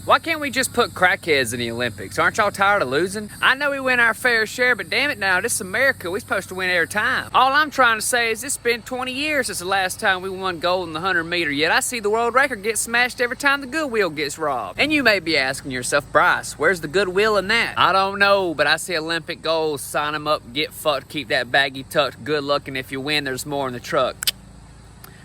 Why can't we just put crackheads in the Olympics? Aren't y'all tired of losing? I know we win our fair share, but damn it now, this is America. We're supposed to win every time. All I'm trying to say is it's been 20 years since the last time we won gold in the 100 meter, yet I see the world record get smashed every time the Goodwill gets robbed. And you may be asking yourself, Bryce, where's the goodwill in that? I don't know, but I see Olympic goals, sign them up, get fucked, keep that baggie tucked, good luck, and if you win, there's more in the truck.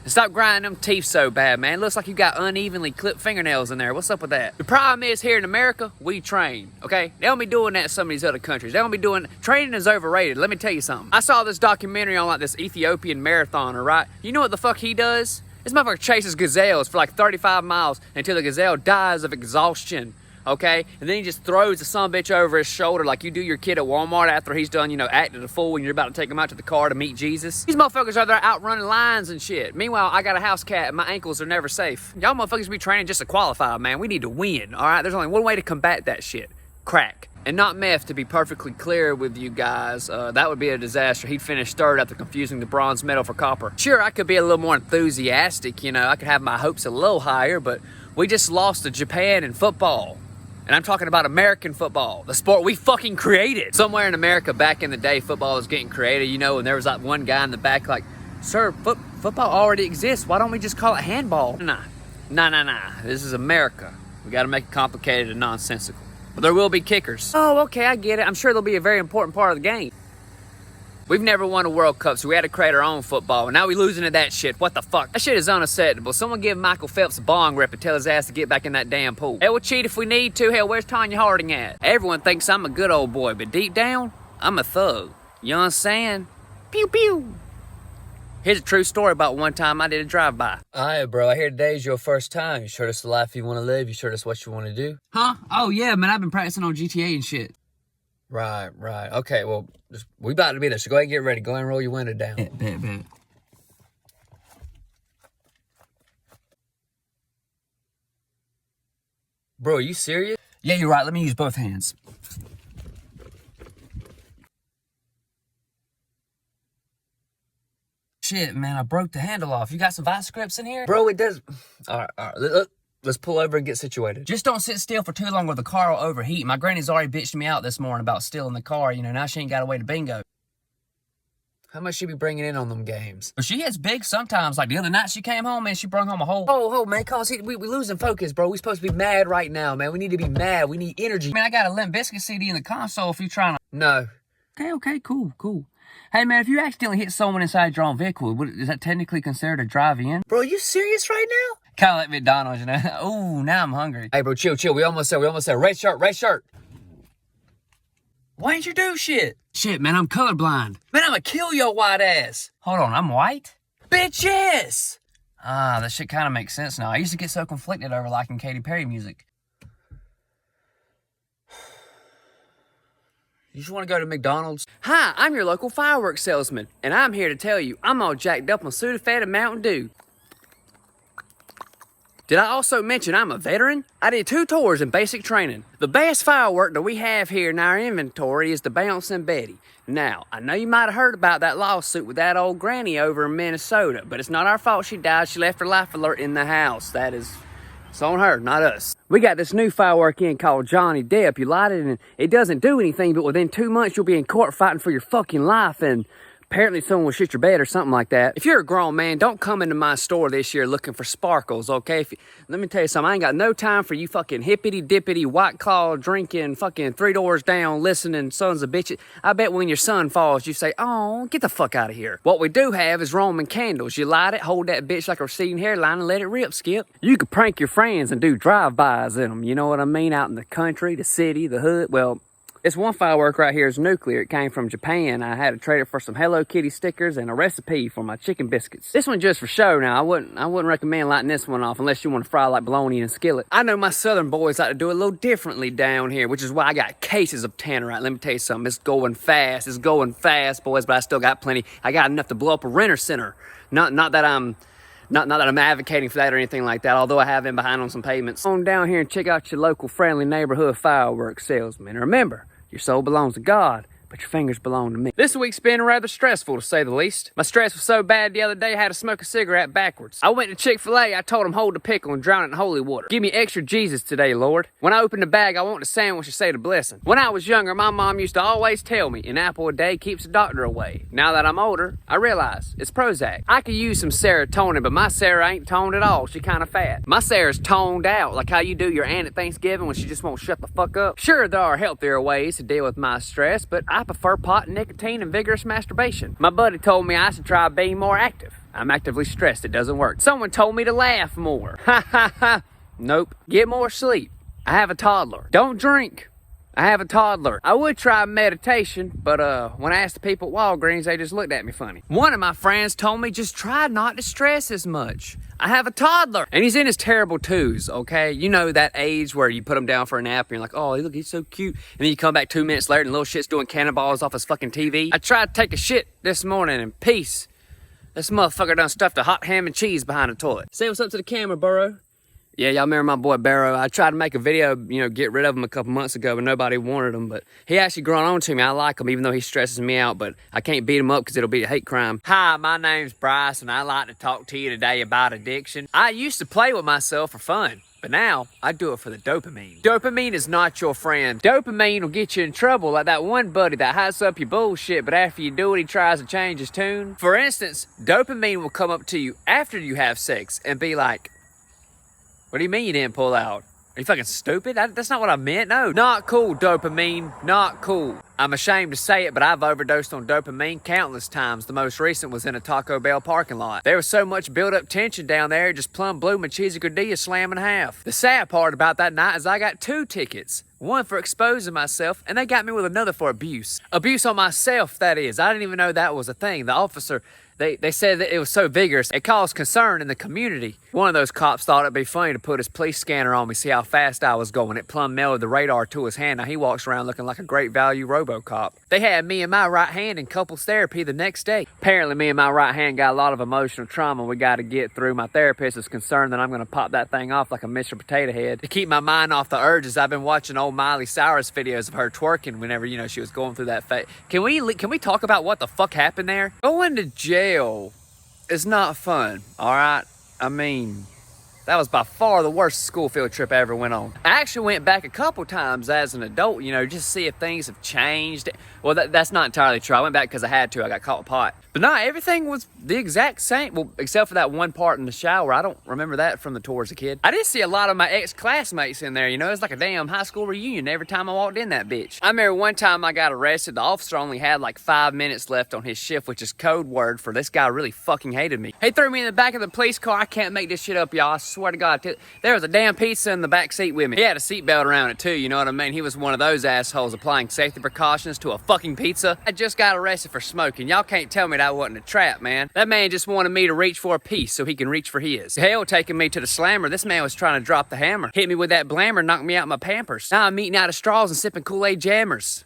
And stop grinding them teeth so bad, man. It looks like you got unevenly clipped fingernails in there. What's up with that? The problem is here in America, we train, okay? They don't be doing that in some of these other countries. They don't be doing, training is overrated. Let me tell you something. I saw this documentary on like this Ethiopian marathoner, right? You know what the fuck he does? This motherfucker chases gazelles for like 35 miles until the gazelle dies of exhaustion. Okay, and then he just throws the sumbitch over his shoulder like you do your kid at Walmart after he's done, you know, acting a fool and you're about to take him out to the car to meet Jesus. These motherfuckers are there outrunning lions and shit. Meanwhile, I got a house cat and my ankles are never safe. Y'all motherfuckers be training just to qualify, man. We need to win, all right? There's only one way to combat that shit. Crack. And not meth, to be perfectly clear with you guys. That would be a disaster. He'd finish third after confusing the bronze medal for copper. Sure, I could be a little more enthusiastic, you know. I could have my hopes a little higher, but we just lost to Japan in football. And I'm talking about American football, the sport we fucking created. Somewhere in America back in the day, football was getting created, you know, and there was like one guy in the back like, sir, football already exists. Why don't we just call it handball? Nah. This is America. We got to make it complicated and nonsensical. But there will be kickers. Oh, okay, I get it. I'm sure they'll be a very important part of the game. We've never won a World Cup, so we had to create our own football. And now we losing to that shit. What the fuck? That shit is unacceptable. Someone give Michael Phelps a bong rip and tell his ass to get back in that damn pool. Hell, we'll cheat if we need to. Hell, where's Tanya Harding at? Everyone thinks I'm a good old boy, but deep down, I'm a thug. You know what I'm saying? Pew pew. Here's a true story about one time I did a drive-by. Alright, bro, I hear today's your first time. You showed us the life you want to live. You showed us what you want to do. Huh? Oh, yeah, man, I've been practicing on GTA and shit. Right. Okay, well, we about to be there, so go ahead and get ready. Go ahead and roll your window down. Bet. Bro, are you serious? Yeah, you're right. Let me use both hands. Shit, man, I broke the handle off. You got some vice grips in here? Bro, it does. All right. Let's pull over and get situated. Just don't sit still for too long or the car will overheat. My granny's already bitched me out this morning about stealing the car. You know, now she ain't got away to bingo. How much she be bringing in on them games? But she hits big sometimes. Like the other night she came home and she brought home a whole... Oh, man, cause we losing focus, bro. We supposed to be mad right now, man. We need to be mad. We need energy. Man, I got a Limp Bizkit CD in the console if you trying to... No. Okay, cool. Hey, man, if you accidentally hit someone inside your own vehicle, is that technically considered a drive-in? Bro, are you serious right now? Kind of like McDonald's, you know? Ooh, now I'm hungry. Hey, bro, chill. We almost there. Red shirt. Why didn't you do shit? Shit, man, I'm colorblind. Man, I'm gonna kill your white ass. Hold on, I'm white? Bitch, yes! Ah, that shit kind of makes sense now. I used to get so conflicted over liking Katy Perry music. You just want to go to McDonald's? Hi, I'm your local fireworks salesman, and I'm here to tell you I'm all jacked up on Sudafed and Mountain Dew. Did I also mention I'm a veteran? I did 2 tours in basic training. The best firework that we have here in our inventory is the Bouncing Betty. Now, I know you might have heard about that lawsuit with that old granny over in Minnesota, but it's not our fault she died. She left her life alert in the house. It's on her, not us. We got this new firework in called Johnny Depp. You light it and it doesn't do anything, but within 2 months you'll be in court fighting for your fucking life, and apparently someone will shit your bed or something like that. If you're a grown man, don't come into my store this year looking for sparkles, okay? Let me tell you something, I ain't got no time for you fucking hippity-dippity, White Claw drinking, fucking 3 doors down, listening sons of bitches. I bet when your son falls, you say, oh, get the fuck out of here. What we do have is Roman candles. You light it, hold that bitch like a receding hairline and let it rip, Skip. You could prank your friends and do drive-bys in them, you know what I mean? Out in the country, the city, the hood, well... This one firework right here is nuclear. It came from Japan. I had to trade it for some Hello Kitty stickers and a recipe for my chicken biscuits. This one just for show now. I wouldn't recommend lighting this one off unless you want to fry like bologna in a skillet. I know my southern boys like to do it a little differently down here, which is why I got cases of Tannerite. Let me tell you something. It's going fast, boys, but I still got plenty. I got enough to blow up a renter center. Not that I'm advocating for that or anything like that, although I have been behind on some payments. Come on down here and check out your local friendly neighborhood fireworks salesman. And remember, your soul belongs to God, but your fingers belong to me. This week's been rather stressful, to say the least. My stress was so bad the other day I had to smoke a cigarette backwards. I went to Chick-fil-A, I told them hold the pickle and drown it in holy water. Give me extra Jesus today, Lord. When I opened the bag, I want the sandwich to say the blessing. When I was younger, my mom used to always tell me, an apple a day keeps the doctor away. Now that I'm older, I realize it's Prozac. I could use some serotonin, but my Sarah ain't toned at all. She kinda fat. My Sarah's toned out, like how you do your aunt at Thanksgiving when she just won't shut the fuck up. Sure, there are healthier ways to deal with my stress, but I prefer pot, nicotine, and vigorous masturbation. My buddy told me I should try being more active. I'm actively stressed, it doesn't work. Someone told me to laugh more. Ha ha ha. Nope. Get more sleep. I have a toddler. Don't drink. I have a toddler. I would try meditation, but when I asked the people at Walgreens, they just looked at me funny. One of my friends told me just try not to stress as much. I have a toddler, and he's in his terrible twos, okay? You know that age where you put him down for a nap, and you're like, oh, look, he's so cute. And then you come back 2 minutes later, and little shit's doing cannonballs off his fucking TV. I tried to take a shit this morning in peace. This motherfucker done stuffed a hot ham and cheese behind the toilet. Say what's up to the camera, Burrow. Yeah, y'all remember my boy Barrow. I tried to make a video, get rid of him a couple months ago, but nobody wanted him. But he actually grown on to me. I like him, even though he stresses me out, but I can't beat him up because it'll be a hate crime. Hi, my name's Bryce, and I'd like to talk to you today about addiction. I used to play with myself for fun, but now I do it for the dopamine. Dopamine is not your friend. Dopamine will get you in trouble, like that one buddy that hides up your bullshit, but after you do it, he tries to change his tune. For instance, dopamine will come up to you after you have sex and be like, what do you mean you didn't pull out? Are you fucking stupid? That's not what I meant. No, not cool, dopamine. Not cool. I'm ashamed to say it, but I've overdosed on dopamine countless times. The most recent was in a Taco Bell parking lot. There was so much built-up tension down there, it just plumb blew my cheesy gordilla slam in half. The sad part about that night is I got 2 tickets. One for exposing myself, and they got me with another for abuse. Abuse on myself, that is. I didn't even know that was a thing. The officer, they said that it was so vigorous, it caused concern in the community. One of those cops thought it'd be funny to put his police scanner on me, see how fast I was going. It plumb melted the radar to his hand. Now he walks around looking like a great value RoboCop. They had me and my right hand in couples therapy the next day. Apparently me and my right hand got a lot of emotional trauma we got to get through. My therapist is concerned that I'm going to pop that thing off like a Mr. Potato Head. To keep my mind off the urges, I've been watching old Miley Cyrus videos of her twerking whenever, she was going through that phase. Can we talk about what the fuck happened there? Going to jail is not fun, all right? I mean, that was by far the worst school field trip I ever went on. I actually went back a couple times as an adult, just to see if things have changed. Well, that's not entirely true. I went back because I had to. I got caught with pot. But no, everything was the exact same. Well, except for that one part in the shower. I don't remember that from the tour as a kid. I did see a lot of my ex-classmates in there, It's like a damn high school reunion every time I walked in that bitch. I remember one time I got arrested. The officer only had like 5 minutes left on his shift, which is code word for this guy really fucking hated me. He threw me in the back of the police car. I can't make this shit up, y'all. I swear to God. There was a damn pizza in the back seat with me. He had a seatbelt around it too, you know what I mean? He was one of those assholes applying safety precautions to a fucking pizza. I just got arrested for smoking. Y'all can't tell me that wasn't a trap, man. That man just wanted me to reach for a piece so he can reach for his. Hell, taking me to the slammer, this man was trying to drop the hammer. Hit me with that blammer, knocked me out my Pampers. Now I'm eating out of straws and sipping Kool-Aid jammers.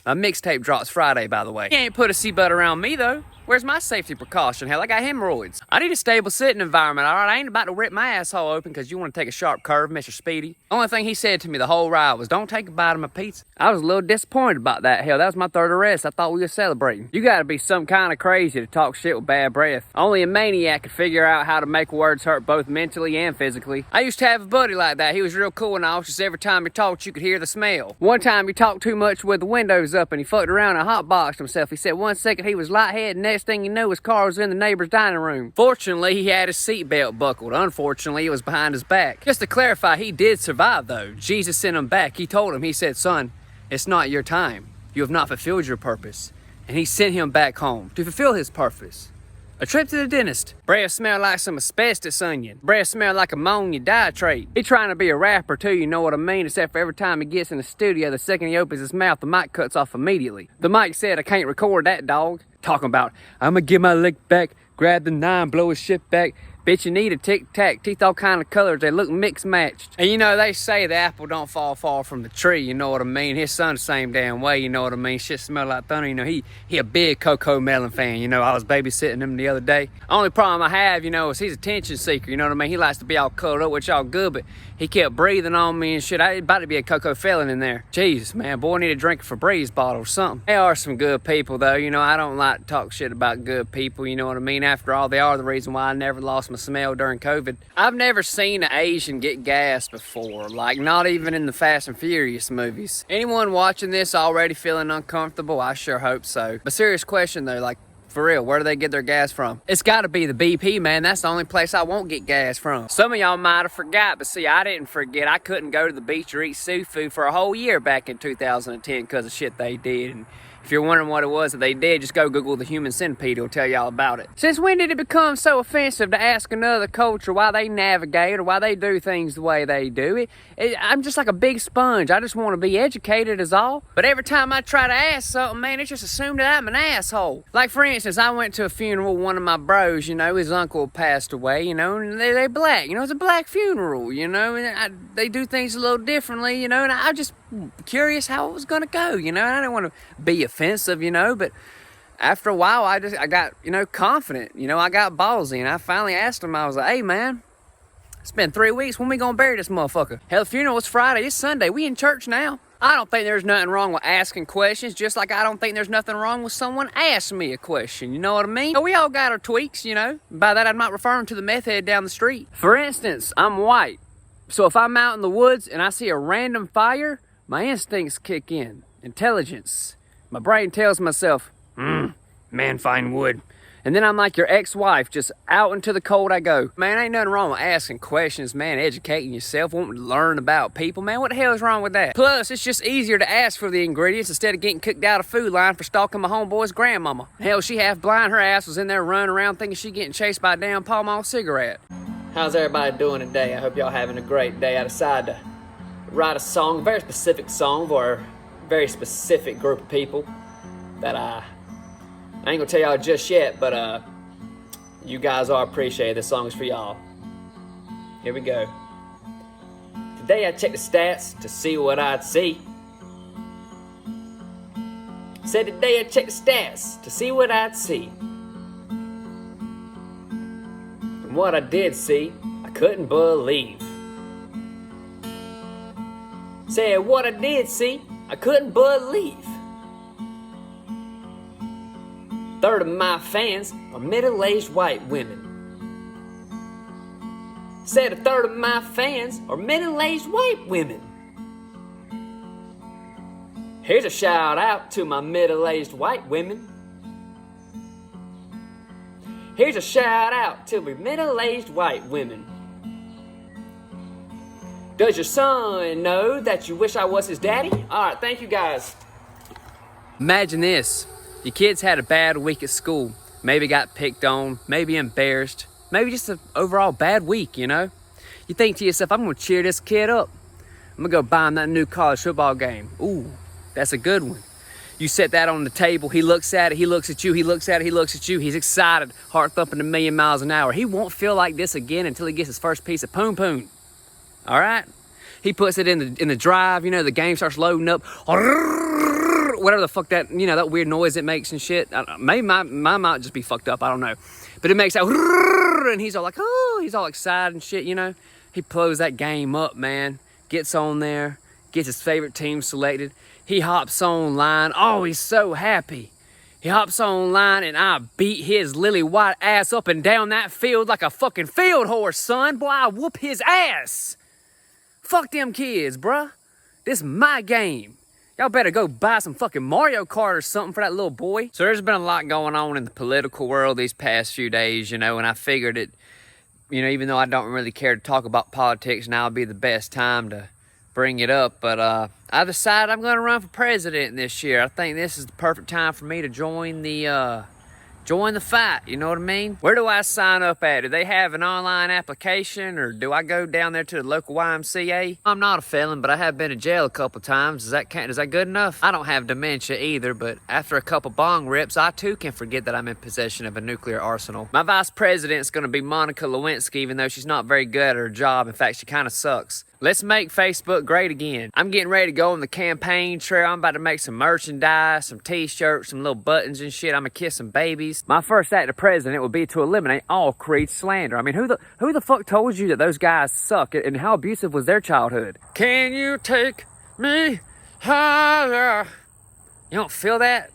My mixtape drops Friday, by the way. He ain't put a seatbelt around me, though. Where's my safety precaution? Hell, I got hemorrhoids. I need a stable sitting environment, all right? I ain't about to rip my asshole open because you want to take a sharp curve, Mr. Speedy. Only thing he said to me the whole ride was, don't take a bite of my pizza. I was a little disappointed about that. Hell, that was my 3rd arrest. I thought we were celebrating. You gotta be some kind of crazy to talk shit with bad breath. Only a maniac could figure out how to make words hurt both mentally and physically. I used to have a buddy like that. He was real cool and all, just every time he talked, you could hear the smell. One time he talked too much with the windows up and he fucked around and hotboxed himself. He said 1 second he was lightheaded, next thing you know his car was in the neighbor's dining room. Fortunately, he had his seatbelt buckled. Unfortunately, it was behind his back. Just to clarify, he did survive though. Jesus sent him back. He told him, he said, son, it's not your time. You have not fulfilled your purpose. And he sent him back home to fulfill his purpose. A trip to the dentist. Breath smelled like some asbestos onion. Breath smelled like ammonia nitrate. He trying to be a rapper too, you know what I mean? Except for every time he gets in the studio, the second he opens his mouth, the mic cuts off immediately. The mic said, I can't record that, dog. Talking about, I'm gonna get my lick back, grab the 9, blow his shit back, Bitch, you need a tic-tac, teeth all kind of colors, they look mixed-matched. And you know, they say the apple don't fall far from the tree, you know what I mean? His son the same damn way, you know what I mean? Shit smell like thunder, you know, he a big Coco Melon fan, you know, I was babysitting him the other day. Only problem I have, you know, is he's a attention seeker, you know what I mean? He likes to be all cuddled up, which all good, but he kept breathing on me and shit. I about to be a Coco felon in there. Jesus, man, boy, I need to drink a Febreze bottle or something. They are some good people, though, you know, I don't like to talk shit about good people, you know what I mean? After all, they are the reason why I never lost my smell during COVID. I've never seen an Asian get gas before, like not even in the Fast and Furious movies. Anyone watching this already feeling uncomfortable? I sure hope so. But serious question though, like for real, where do they get their gas from? It's gotta be the BP, man. That's the only place I won't get gas from. Some of y'all might have forgot, but see, I didn't forget. I couldn't go to the beach or eat seafood for a whole year back in 2010 because of shit they did. And if you're wondering what it was that they did, just go Google the human centipede. It'll tell y'all about it. Since when did it become so offensive to ask another culture why they navigate or why they do things the way they do? I'm just like a big sponge. I just want to be educated is all. But every time I try to ask something, man, it's just assumed that I'm an asshole. Like, for instance, I went to a funeral with one of my bros, you know, his uncle passed away, you know, and they're black. You know, it's a black funeral, you know, and they do things a little differently, you know, and I just curious how it was going to go, you know, and I didn't want to be offensive, you know, but after a while, I got, you know, confident, you know, I got ballsy, and I finally asked him, I was like, hey, man, it's been 3 weeks, when we gonna bury this motherfucker? Hell, the funeral was Friday, it's Sunday, we in church now. I don't think there's nothing wrong with asking questions, just like I don't think there's nothing wrong with someone asking me a question, you know what I mean? We all got our tweaks, you know, by that I'm not referring to the meth head down the street. For instance, I'm white, so if I'm out in the woods and I see a random fire, my instincts kick in, intelligence. My brain tells myself, man, find wood. And then I'm like your ex-wife, just out into the cold I go. Man, ain't nothing wrong with asking questions, man, educating yourself, wanting to learn about people, man. What the hell is wrong with that? Plus, it's just easier to ask for the ingredients instead of getting cooked out of food line for stalking my homeboy's grandmama. Hell, she half blind, her ass was in there running around thinking she getting chased by a damn Pall Mall cigarette. How's everybody doing today? I hope y'all having a great day. I decided to write a song, a very specific song for a very specific group of people that I ain't gonna tell y'all just yet, but you guys are appreciated. This song is for y'all. Here we go. Today I checked the stats to see what I'd see. Said today I checked the stats to see what I'd see. And what I did see, I couldn't believe. Said what I did see, I couldn't believe. Third of my fans are middle-aged white women. Said a third of my fans are middle-aged white women. Here's a shout out to my middle-aged white women. Here's a shout out to my middle-aged white women. Does your son know that you wish I was his daddy? Alright, thank you guys. Imagine this. Your kids had a bad week at school. Maybe got picked on, maybe embarrassed, maybe just an overall bad week, you know? You think to yourself, I'm gonna cheer this kid up. I'm gonna go buy him that new college football game. Ooh, that's a good one. You set that on the table, he looks at it, he looks at you, he looks at it, he looks at you. He's excited, heart thumping a million miles an hour. He won't feel like this again until he gets his first piece of poon poon. All right? He puts it in the drive, you know, the game starts loading up. Whatever the fuck that, you know, that weird noise it makes and shit. Maybe my might just be fucked up, I don't know. But it makes that, and he's all like, oh, he's all excited and shit, you know. He blows that game up, man. Gets on there, gets his favorite team selected. He hops online. Oh, he's so happy. He hops online and I beat his lily white ass up and down that field like a fucking field horse, son. Boy, I whoop his ass. Fuck them kids, bruh. This is my game. Y'all better go buy some fucking Mario Kart or something for that little boy. So there's been a lot going on in the political world these past few days, you know, and I figured it, you know, even though I don't really care to talk about politics, now would be the best time to bring it up. But I decided I'm going to run for president this year. I think this is the perfect time for me to join the Join the fight, you know what I mean? Where do I sign up at? Do they have an online application, or do I go down there to the local YMCA? I'm not a felon, but I have been to jail a couple times. Is that good enough? I don't have dementia either, but after a couple bong rips, I too can forget that I'm in possession of a nuclear arsenal. My vice president's gonna be Monica Lewinsky, even though she's not very good at her job. In fact, she kind of sucks. Let's make Facebook great again. I'm getting ready to go on the campaign trail. I'm about to make some merchandise, some t-shirts, some little buttons and shit. I'm gonna kiss some babies. My first act as president would be to eliminate all creed slander. I mean, who the fuck told you that those guys suck, and how abusive was their childhood? Can you take me higher? You don't feel that?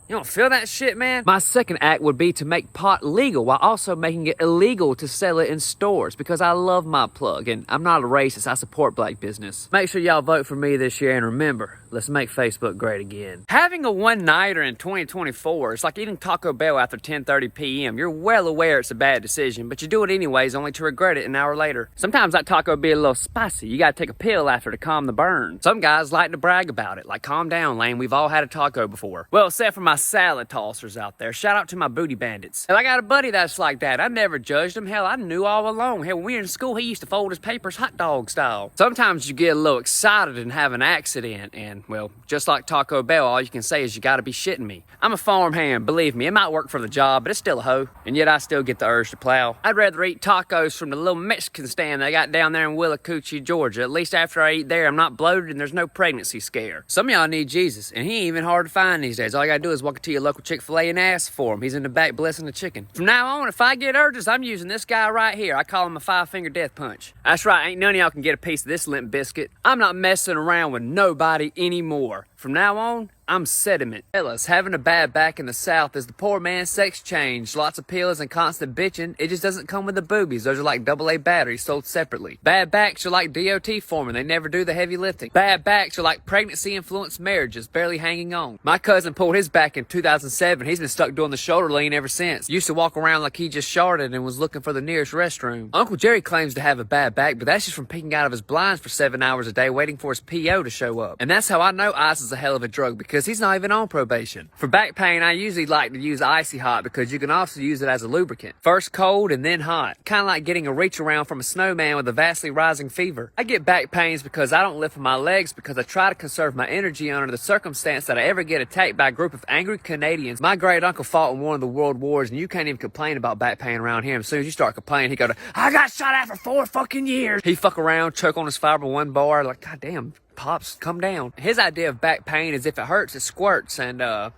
You don't feel that shit, man? My second act would be to make pot legal while also making it illegal to sell it in stores, because I love my plug, and I'm not a racist. I support black business. Make sure y'all vote for me this year, and remember, let's make Facebook great again. Having a one-nighter in 2024 is like eating Taco Bell after 10:30 p.m. You're well aware it's a bad decision, but you do it anyways, only to regret it an hour later. Sometimes that taco be a little spicy. You gotta take a pill after to calm the burn. Some guys like to brag about it, like, calm down, Lane, we've all had a taco before. Well, except for my salad tossers out there. Shout out to my booty bandits. Hell, I got a buddy that's like that. I never judged him. Hell, I knew all along. Hell, when we were in school, he used to fold his papers hot dog style. Sometimes you get a little excited and have an accident, and, well, just like Taco Bell, all you can say is you gotta be shitting me. I'm a farmhand, believe me. It might work for the job, but it's still a hoe. And yet I still get the urge to plow. I'd rather eat tacos from the little Mexican stand they got down there in Willacoochee, Georgia. At least after I eat there, I'm not bloated and there's no pregnancy scare. Some of y'all need Jesus, and he ain't even hard to find these days. All you gotta do is walk into your local Chick-fil-A and ask for him. He's in the back blessing the chicken. From now on, if I get urges, I'm using this guy right here. I call him a 5-finger death punch. That's right, ain't none of y'all can get a piece of this limp biscuit. I'm not messing around with nobody anymore. From now on, I'm sediment. Fellas, having a bad back in the South is the poor man's sex change. Lots of pills and constant bitching. It just doesn't come with the boobies. Those are like AA batteries sold separately. Bad backs are like DOT foreman. They never do the heavy lifting. Bad backs are like pregnancy-influenced marriages, barely hanging on. My cousin pulled his back in 2007. He's been stuck doing the shoulder lean ever since. Used to walk around like he just sharted and was looking for the nearest restroom. Uncle Jerry claims to have a bad back, but that's just from peeking out of his blinds for 7 hours a day waiting for his PO to show up. And that's how I know ice is a hell of a drug, because he's not even on probation. For back pain, I usually like to use Icy Hot because you can also use it as a lubricant. First cold and then hot. Kind of like getting a reach around from a snowman with a vastly rising fever. I get back pains because I don't lift my legs, because I try to conserve my energy under the circumstance that I ever get attacked by a group of angry Canadians. My great uncle fought in one of the world wars, and you can't even complain about back pain around him. As soon as you start complaining, he go to, I got shot at for 4 fucking years. He fuck around, choke on his fiber one bar, like, God damn, Pops, come down. His idea of back pain is if it hurts, it squirts, and I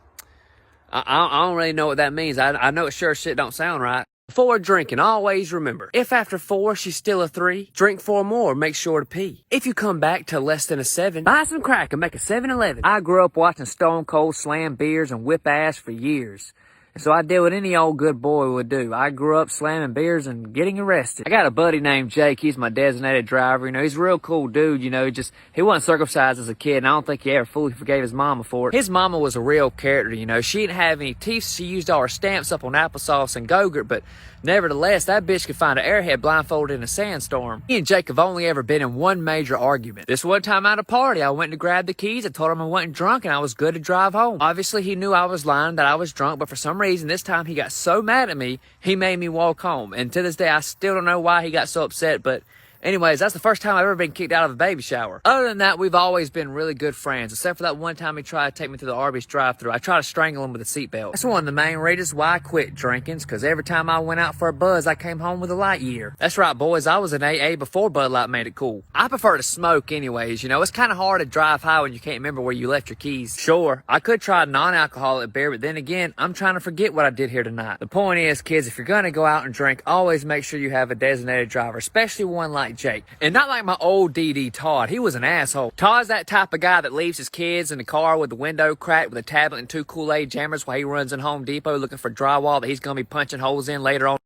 don't really know what that means. I know it sure as shit don't sound right. Before drinking, always remember, if after 4 she's still a 3, drink 4 more, make sure to pee. If you come back to less than a 7, buy some crack and make a 7-Eleven. I grew up watching Stone Cold slam beers and whip ass for years. So I did what any old good boy would do. I grew up slamming beers and getting arrested. I got a buddy named Jake. He's my designated driver. You know, he's a real cool dude. You know, he wasn't circumcised as a kid, and I don't think he ever fully forgave his mama for it. His mama was a real character, you know. She didn't have any teeth. She used all her stamps up on applesauce and Go-Gurt, but nevertheless, that bitch could find an airhead blindfolded in a sandstorm. Me and Jake have only ever been in one major argument. This one time at a party, I went to grab the keys. I told him I wasn't drunk and I was good to drive home. Obviously, he knew I was lying, that I was drunk, but for some reason, this time he got so mad at me, he made me walk home. And to this day, I still don't know why he got so upset, but anyways, that's the first time I've ever been kicked out of a baby shower. Other than that, we've always been really good friends, except for that one time he tried to take me to the Arby's drive-thru. I tried to strangle him with a seatbelt. That's one of the main reasons why I quit drinking, because every time I went out for a buzz, I came home with a light year. That's right, boys, I was an AA before Bud Light made it cool. I prefer to smoke anyways, you know. It's kind of hard to drive high when you can't remember where you left your keys. Sure, I could try non-alcoholic beer, but then again, I'm trying to forget what I did here tonight. The point is, kids, if you're gonna go out and drink, always make sure you have a designated driver, especially one like Jake. And not like my old DD Todd. He was an asshole. Todd's that type of guy that leaves his kids in the car with the window cracked with a tablet and 2 Kool-Aid jammers while he runs in Home Depot looking for drywall that he's gonna be punching holes in later on.